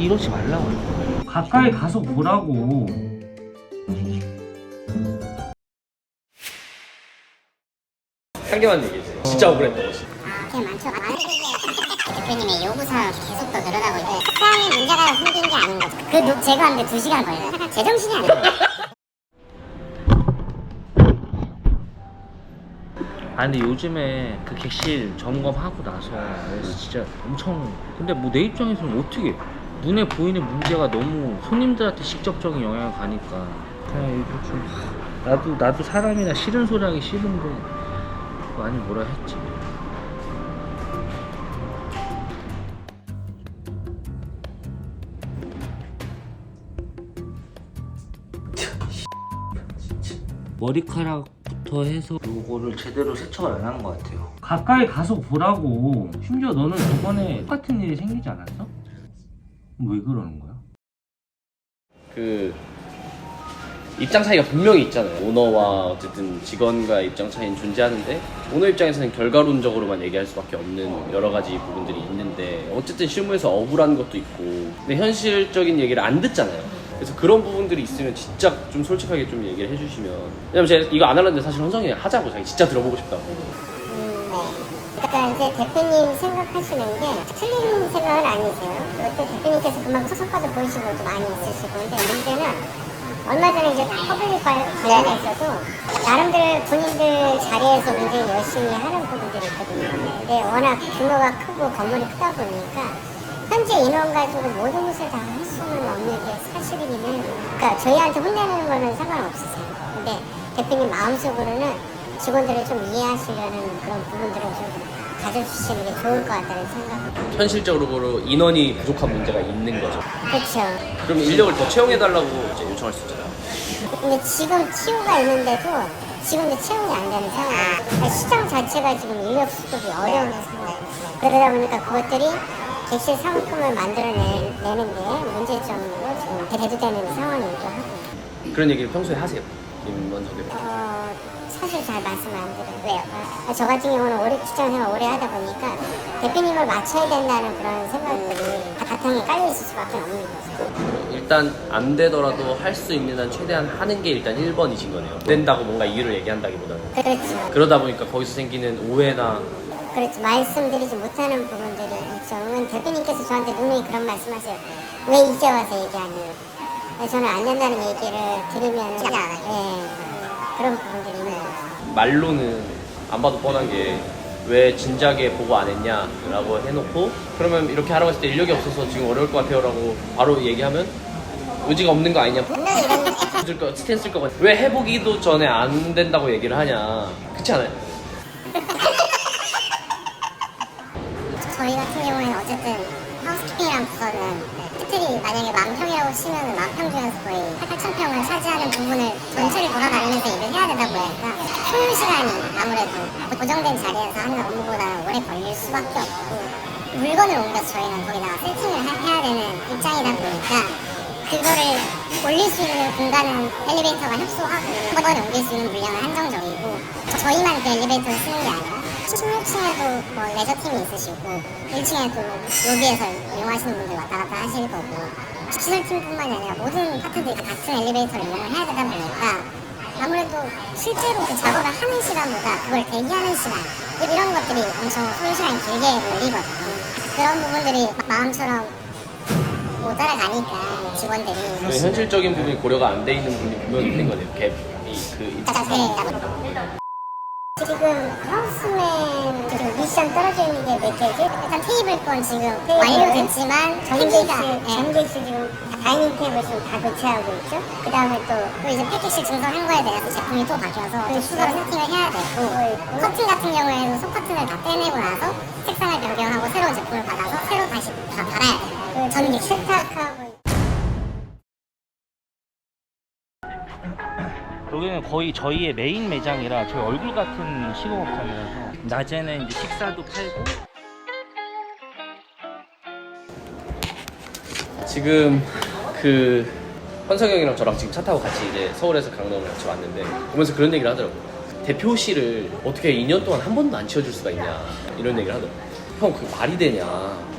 이러지 말라고. 가까이 가서 보라고. 한 개만 얘기해주세요. 진짜 억울했던 거지. 꽤 많죠. 대표님의 요구사항 계속 더 늘어나고 있고 사항에 문제가 생긴 게 아닌 거죠. 그 제거하는데 2시간 걸려요. 제정신이 아니에요. 아 근데 요즘에 그 객실 점검하고 나서 진짜 엄청, 근데 뭐 내 입장에서는 어떻게 눈에 보이는 문제가 너무 손님들한테 직접적인 영향을 가니까 그냥 이거 좀 나도 사람이나 싫은 소리 하기 싫은데 많이 뭐라 했지. 머리카락부터 해서 요거를 제대로 세척을 안 하는 것 같아요. 가까이 가서 보라고. 심지어 너는 저번에 똑같은 일이 생기지 않았어? 왜 그러는 거야? 그 입장 차이가 분명히 있잖아요. 오너와 어쨌든 직원과의 입장 차이는 존재하는데 오너 입장에서는 결과론적으로만 얘기할 수밖에 없는 여러 가지 부분들이 있는데 어쨌든 실무에서 억울한 것도 있고 근데 현실적인 얘기를 안 듣잖아요. 그래서 그런 부분들이 있으면 진짜 좀 솔직하게 좀 얘기를 해주시면, 왜냐면 제가 이거 안 하려는데 사실 헌성이 하자고 자기 진짜 들어보고 싶다고. 네. 그러니까 이제 대표님 생각하시는 게 틀린 생각은 아니세요. 그것도 대표님께서 그만큼 성과도 보이신 것도 많이 있으시고, 근데 문제는 얼마 전에 이제 퍼블릭 관련해서도 나름대로 본인들 자리에서 굉장히 열심히 하는 부분들이 있거든요. 근데 워낙 규모가 크고 건물이 크다 보니까 현재 인원 가지고 모든 것을 다 할 수는 없는 게 사실이기는 해요. 그러니까 저희한테 혼내는 거는 상관없으세요. 근데 대표님 마음속으로는 직원들을 좀 이해하시려는 그런 부분들을 좀 가져주시는 게 좋을 것 같다는 생각입니다. 현실적으로 인원이 부족한 문제가 있는 거죠. 그렇죠. 그럼 인력을 더 채용해달라고 이제 요청할 수 있잖아요. 근데 지금 치유가 있는데도 지금도 채용이 안 되는 상황이에요. 그러니까 시장 자체가 지금 인력 수급이 어려운 상황이에요. 그러다 보니까 그것들이 객실 상품을 만들어내는데 문제점으로 지금 대두되는 상황이기도 하고. 그런 얘기를 평소에 하세요, 김원석 대표? 사실 잘 말씀 안 드려요. 왜요? 저 같은 경우는 오래 직장 생활 오래 하다 보니까 대표님을 맞춰야 된다는 그런 생각들이 바탕에 깔려 있을 수밖에 없는 거죠. 일단 안 되더라도 할 수 있는 한 최대한 하는 게 일단 1번이신 거네요. 안 된다고 뭔가 이유를 얘기한다기보다는. 그렇죠. 그러다 보니까 거기서 생기는 오해나. 그렇죠. 말씀드리지 못하는 부분들이 있죠. 대표님께서 저한테 누누이 그런 말씀하세요. 왜 이제 와서 얘기하니? 저는 안 된다는 얘기를 들으면 그런 부분들이 있는 거죠. 말로는 안 봐도 뻔한 게 왜 진작에 보고 안 했냐 라고 해놓고 그러면 이렇게 하라고 했을 때 인력이 없어서 지금 어려울 것 같아요 라고 바로 얘기하면 의지가 없는 거 아니냐, 스탠스일 것 같아. 왜 해보기도 전에 안 된다고 얘기를 하냐, 그렇지 않아요? 저희 같은 경우에는 어쨌든 하우스키핑이라는 부서는 호텔이 만약에 10,000평이라고 치면 10,000평 중에서 거의 8,000평을 차지하는 부분을 전체를 돌아다니면서 일을 해야 되다 보니까 소요 시간이 아무래도 고정된 자리에서 하는 업무보다 오래 걸릴 수밖에 없고, 물건을 옮겨서 저희는 거기다가 세팅을 해야 되는 입장이다 보니까 그거를 올릴 수 있는 공간은 엘리베이터가 협소하고 물건을 옮길 수 있는 물량은 한정적이고, 저희만 그 엘리베이터를 쓰는 게 아니라 16층에도 뭐 레저팀이 있으시고 1층에도 로비에서 이용하시는 분들 왔다 갔다 하실 거고, 시설팀뿐만이 아니라 모든 파트들이 같은 엘리베이터를 이용을 해야 되다 보니까 아무래도 실제로 그 작업을 하는 시간보다 그걸 대기하는 시간, 이런 것들이 엄청 소요 시간이 길게 걸리거든요. 그런 부분들이 마음처럼 못 따라가니까 직원들이 현실적인 부분이 고려가 안 돼 있는 부분이 분명히 있는 거네요. 갭이 그 입장. 지금 하우스맨 지금 미션 떨어져 있는 게 몇 개지? 일단 테이블 건 지금 완료됐지만 전객실 지금 다이닝 테이블 지금 다 교체하고 있죠. 그 다음에 또 이제 패키지 증설한 거에 대해서 제품이 또 바뀌어서 추가로 세팅을 해야 되고, 커튼 같은 경우에는 속커튼을 다 떼내고 나서 색상을 변경하고 새로운 제품을 받아서 새로 다시 다 달아야 돼요. 전기 세탁하고. 여기는 거의 저희의 메인 매장이라 저희 얼굴 같은 식업업장이라서 낮에는 이제 식사도 팔고. 지금 그 현석이 형이랑 저랑 지금 차 타고 같이 이제 서울에서 강남을 같이 왔는데 보면서 그런 얘기를 하더라고요. 대표실을 어떻게 2년 동안 한 번도 안 치워줄 수가 있냐, 이런 얘기를 하더라고요. 형 그게 말이 되냐,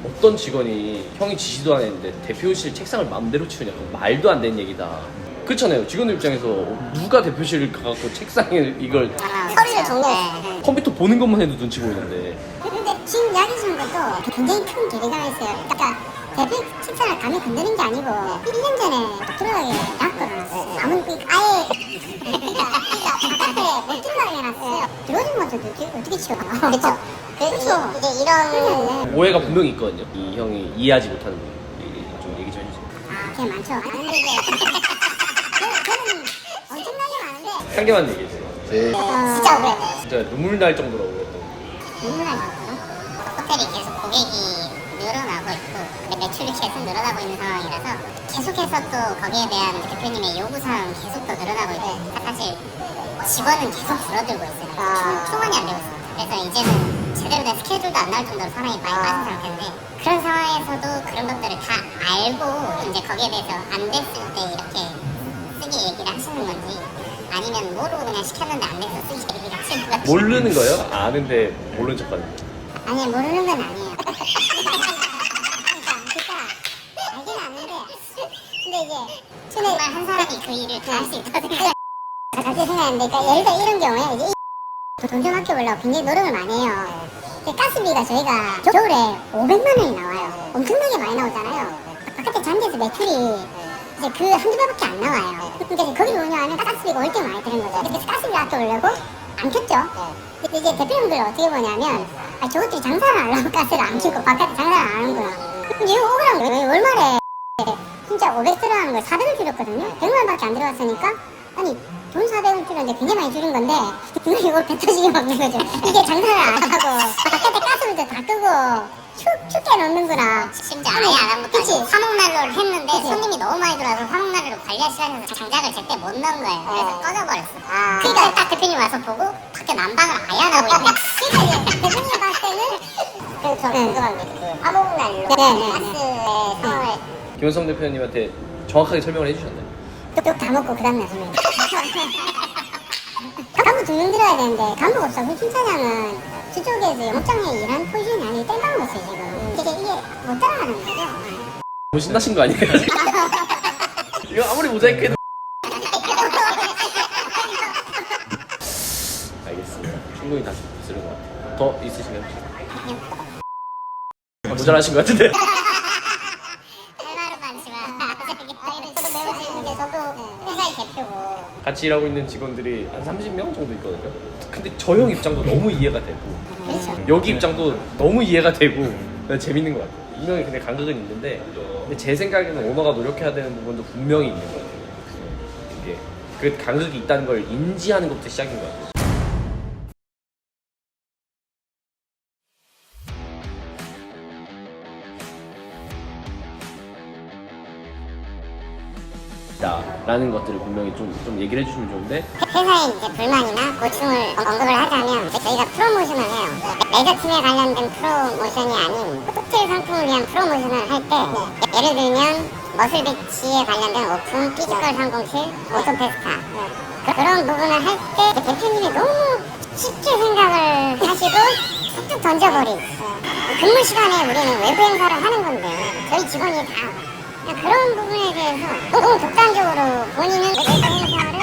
어떤 직원이 형이 지시도 안 했는데 대표실 책상을 마음대로 치우냐, 그거 말도 안 되는 얘기다. 그렇잖아요. 직원들 입장에서 누가 대표실을 가갖고 책상에 이걸 서류를 정리해. 컴퓨터 보는 것만 해도 눈치 보이는데. 근데 지금 이야기 주는 것도 굉장히 큰 괴리가 있어요. 그러니까 대표 책상을 감히 건드는 게 아니고 1년 전에 들어가게 놨거든. 아무 아예 바깥에 멀뚱하게 해놨어요. 들어오는 것도 어떻게 치워? 그렇죠. 그렇죠. 이제 이런 오해가 분명히 있거든요. 이 형이 이해하지 못하는 부분이 좀 얘기 좀 해주세요. 꽤 많죠. 근데 이제 저는 엄청나게 많은데 한 개만 얘기해주세요. 진짜 오래. 진짜 눈물 날 정도로 오랬던. 눈물 날 정도로? 호텔이 계속 고객이 늘어나고 있고 매출이 계속 늘어나고 있는 상황이라서 계속해서 또 거기에 대한 대표님의 요구사항 계속 더 늘어나고 있고 사실 직원은 계속 줄어들고 있어요. 충원이 안 되고 있어요. 그래서 이제는 제대로 된 스케줄도 안 나올 정도로 사람이 많이 빠진 상태인데 그런 상황에서도 그런 것들을 다 알고 이제 거기에 대해서 안 됐을 때 이렇게 쓰기 얘기를 하시는 건지 아니면 모르고 그냥 시켰는데 안 돼서 쓰기 얘기를 하시는 건지 모르는 거예요? 아는데 모르는 척하는 거. 아니 모르는 건 아니에요. 그러니까 알긴 아는데 근데 이제 정말 한 사람이 그 일을 다 할 수 있다고 생각. 갑자기 생각했는데 그러니까 예를 들어 이런 경우에 이제 돈 좀 아껴보려고 굉장히 노력을 많이 해요. 가스비가 저희가 겨울에 500만 원이 나와요. 엄청나게 많이 나오잖아요. 바깥에 잔디에서 매출이 이제 그 한두 배밖에 안 나와요. 그러니까 거기를 운영하면 가스비가 월등히 많이 드는 거죠. 그래서 가스비 아껴보려고 안 켰죠. 근데 이제 대표님들은 어떻게 보냐면 저것들이 장사를 안 하려고 가스를 안 켜고 바깥에 장사를 안 하는구나. 근데 이거 억울한 거예요. 월말에 진짜 500 들어가는 걸 400을 줄였거든요. 100만원밖에 안 들어갔으니까 아니 돈 400을 줄였는데 굉장히 많이 줄인 건데 이걸 배 터지게 먹는 거죠. 이게 장사를 안 하고 바깥에 가스불도 다 끄고 춥게 넣는구나. 심지어 아예 안 한 것도 아니고 화목난로를 했는데 손님이 너무 많이 들어와서 화목난로를 관리할 시간에서 장작을 제때 못 넣은 거예요. 그래서 꺼져버렸어. 그러니까 딱 대표님 와서 보고 밖에 난방을 아예 안 하고 있네. 그러니까 대표님 봤을 때는 그래서 저는 궁금한 게 화목난로 가스의 상황을 김원성 대표님한테 정확하게 설명을 해주셨나요? 뚝뚝 다 먹고 그 다음날 소리. 간부 2명 들어야 되는데 간부가 없어. 그 팀사장은 저쪽에서 영업장에 일하는 포지션이 아니고 땡방을 했어요 지금. 이게 못 따라가는 거죠. 너무 신나신 거 아니에요? 이거 아무리 모자이크해도. 알겠습니다. 충분히 다시 들은 것 같아요. 더 있으신가요? 모자라신 것 같은데. 얼마로 많지만 저도 매우 재밌는데 저도 회사의 대표고 같이 일하고 있는 직원들이 한 30명 정도 있거든요. 근데 저 형 입장도 너무 이해가 되고 그렇죠. 여기 입장도 너무 이해가 되고 재밌는 것 같아요. 분명히 근데 간극은 있는데 근데 제 생각에는 오너가 노력해야 되는 부분도 분명히 있는 것 같아요. 이게 그 간극이 있다는 걸 인지하는 것부터 시작인 것 같아요. 라는 것들을 분명히 좀 얘기를 해주시면 좋은데 회사에 이제 불만이나 고충을 언급을 하자면 저희가 프로모션을 해요. 레저팀에 관련된 프로모션이 아닌 호텔 상품을 위한 프로모션을 할 때 예를 들면 머슬 비치에 관련된 오픈, 피지컬 307, 오토페스타 그런 부분을 할 때 대표님이 너무 쉽게 생각을 하시고 툭툭 던져버린 근무 시간에 우리는 외부 행사를 하는 건데 저희 직원이 다 그런 부분에 대해서 너무 독단적으로 본인은 외부 행사를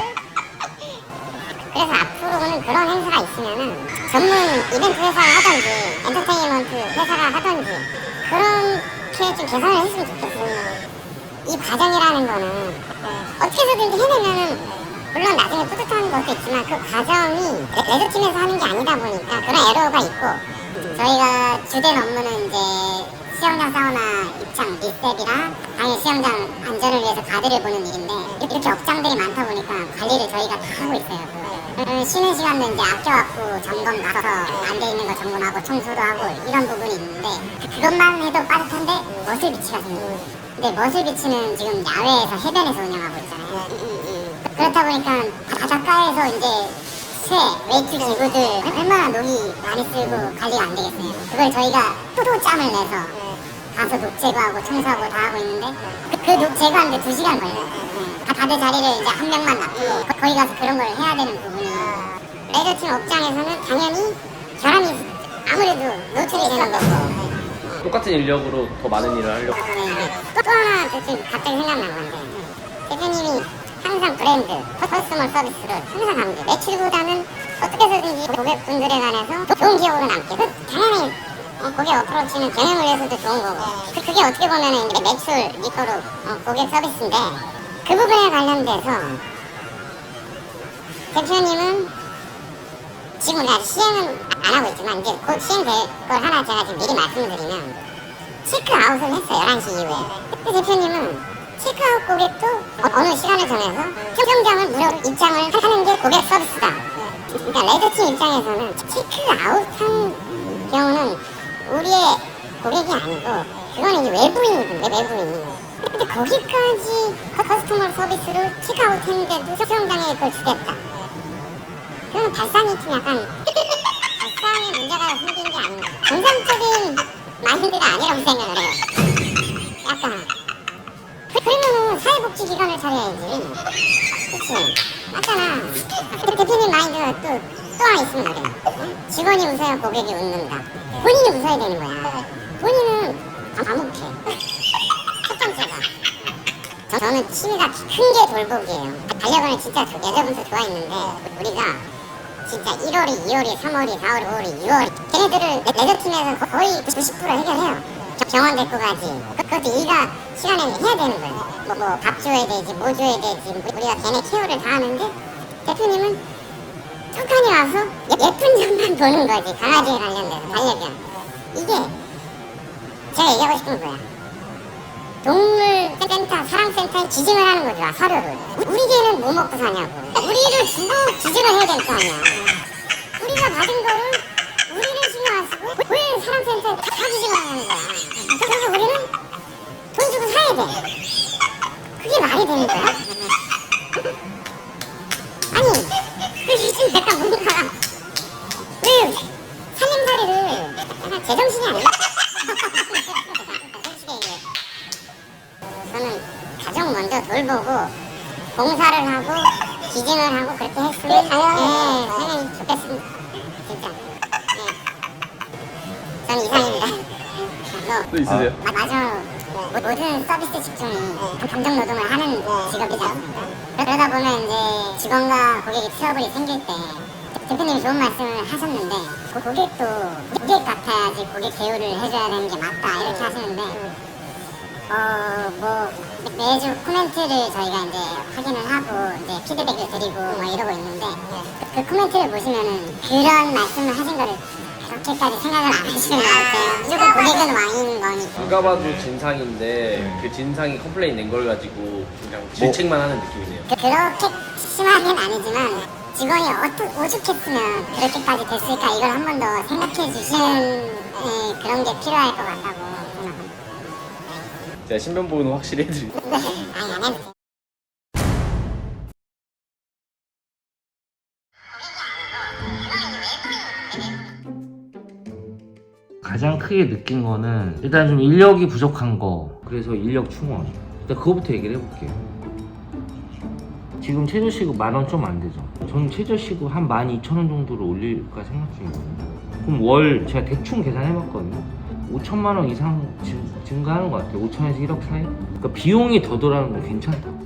그래서 앞으로는 그런 행사가 있으면은 전문 이벤트 회사가 하던지 엔터테인먼트 회사가 하던지 그렇게 좀 개선을 했으면 좋겠어요. 이 과정이라는 거는 어떻게 해서든지 해내면은 물론 나중에 뿌듯한 것도 있지만 그 과정이 레저팀에서 하는 게 아니다 보니까 그런 에러가 있고 저희가 주된 업무는 이제 수영장 사우나 입장 리셋이랑 당일 수영장 안전을 위해서 가드를 보는 일인데 이렇게 업장들이 많다 보니까 관리를 저희가 다 하고 있어요. 쉬는 시간도 이제 아껴갖고 점검 나가서 안 돼 있는 거 점검하고 청소도 하고 이런 부분이 있는데 그것만 해도 빠듯한데 머슬 비치가 생겨요. 근데 머슬 비치는 지금 야외에서 해변에서 운영하고 있잖아요. 그렇다 보니까 바닷가에서 이제 새, 웨이트 기구들 얼마나 녹이 많이 쓸고 관리가 안 되겠어요. 그걸 저희가 또 짬을 내서 가서 녹 제거하고 청소하고 다 하고 있는데 그 녹 제거하는데 2시간 걸려요. 다들 자리를 이제 한 명만 놔두고 거기 가서 그런 걸 해야 되는 부분이 레저팀 업장에서는 당연히 결함이 아무래도 노출이 되는 거고 똑같은 인력으로 더 많은 일을 하려고. 또 하나 지금 갑자기 생각난 건데 대표님이 항상 브랜드, 커스터머 서비스를 항상 하는데 매출보다는 어떻게 해서든지 고객분들에 관해서 좋은 기억으로 남게. 당연히 고객 어프로치는 경영을 위해서도 좋은 거고 그게 어떻게 보면 매출 이거로 고객 서비스인데 그 부분에 관련돼서 대표님은 지금 우리가 시행은 안 하고 있지만 이제 곧 시행될 걸 하나 제가 지금 미리 말씀드리면 체크아웃을 했어요. 11시 이후에. 근데 대표님은 체크아웃 고객도 어느 시간을 정해서 평점장을 무료로 입장을 하는 게 고객 서비스다. 그러니까 레드팀 입장에서는 체크아웃한 경우는 우리의 고객이 아니고 그거는 이제 외부인이거든요. 외부인이. 근데 거기까지 커스터머 서비스를 체크아웃했는데도 평점장에 그걸 주겠다. 그건 발상이 좀 약간 발상에 문제가 생긴 게 아닌가. 정상적인 마인드가 아니라고 생각을 해요. 약간 그러면은 사회복지기관을 차려야지. 그치? 맞잖아. 대표님 마인드가 또 하나 있으면 그래. 직원이 웃어야 고객이 웃는다. 본인이 웃어야 되는 거야. 본인은 암묵해. 첫 번째가 저는 취미가 큰 게 돌보기예요. 반려견을 진짜 예전부터 좋아했는데 우리가 진짜 1월이, 2월이, 3월이, 4월이, 5월이, 6월이 걔네들을 레드팀에서 거의 90% 해결해요. 병원 데리고 가지. 그것도 일가 시간에 해야 되는 거예요. 뭐 밥 줘야 되지, 뭐 줘야 되지. 우리가 걔네 케어를 다 하는데 대표님은 척하니 와서 예쁜 점만 보는 거지. 강아지에 관련돼서 반려견. 이게 제가 얘기하고 싶은 거야. 동물센터, 사랑센터에 기증을 하는 거죠. 서류를. 우리 개는 뭐 먹고 사냐고. 우리를 주고 기증을 해야 될 거 아니야. 우리가 받은 거를 우리를 신경 안 쓰고 왜 사랑센터에 다 기증을 하는 거야. 그래서 우리는 돈 주고 사야 돼. 그게 말이 되는 거야? 아니, 그 요즘 내가 뭔가 왜 살림살이를 약간 제정신이 아니야? 저는 가정 먼저 돌보고 봉사를 하고 기증을 하고 그렇게 했으면 당연히 좋겠습니다. 진짜. 저는 이상입니다. 또 있으세요? 맞아. 모든 서비스 직종이 감정 노동을 하는 직업이잖아. 그러다 보면 이제 직원과 고객이 트러블이 생길 때 대표님이 좋은 말씀을 하셨는데 고객도 고객 같아야지 고객 대우를 해줘야 되는 게 맞다 이렇게 하시는데 뭐 매주 코멘트를 저희가 이제 확인을 하고 이제 피드백을 드리고 막 이러고 있는데 그 코멘트를 보시면은 그런 말씀을 하신 거를 그렇게까지 생각을 안 하시는 것 같아요. 무조건 고객은 왕인 거니까. 누가 봐도 진상인데 그 진상이 컴플레인 낸 걸 가지고 그냥 질책만 하는 느낌이네요. 그렇게 심하게는 아니지만 직원이 오죽했으면 그렇게까지 됐을까 이걸 한 번 더 생각해 주시는 그런 게 필요할 것 같다고 생각합니다. 제가 신변 보호는 확실히 해드릴게요. 네, 아니 안 해도 돼요. 가장 크게 느낀 거는 일단 좀 인력이 부족한 거. 그래서 인력 충원. 일단 그거부터 얘기를 해볼게요. 지금 최저시급 10,000원 좀 안 되죠. 저는 최저시급 한 12,000원 정도로 올릴까 생각 중이거든요. 그럼 월 제가 대충 계산해봤거든요. 5천만 원 이상 증가하는 것 같아요. 5천에서 1억 사이. 그러니까 비용이 더 들어가는 건 괜찮다.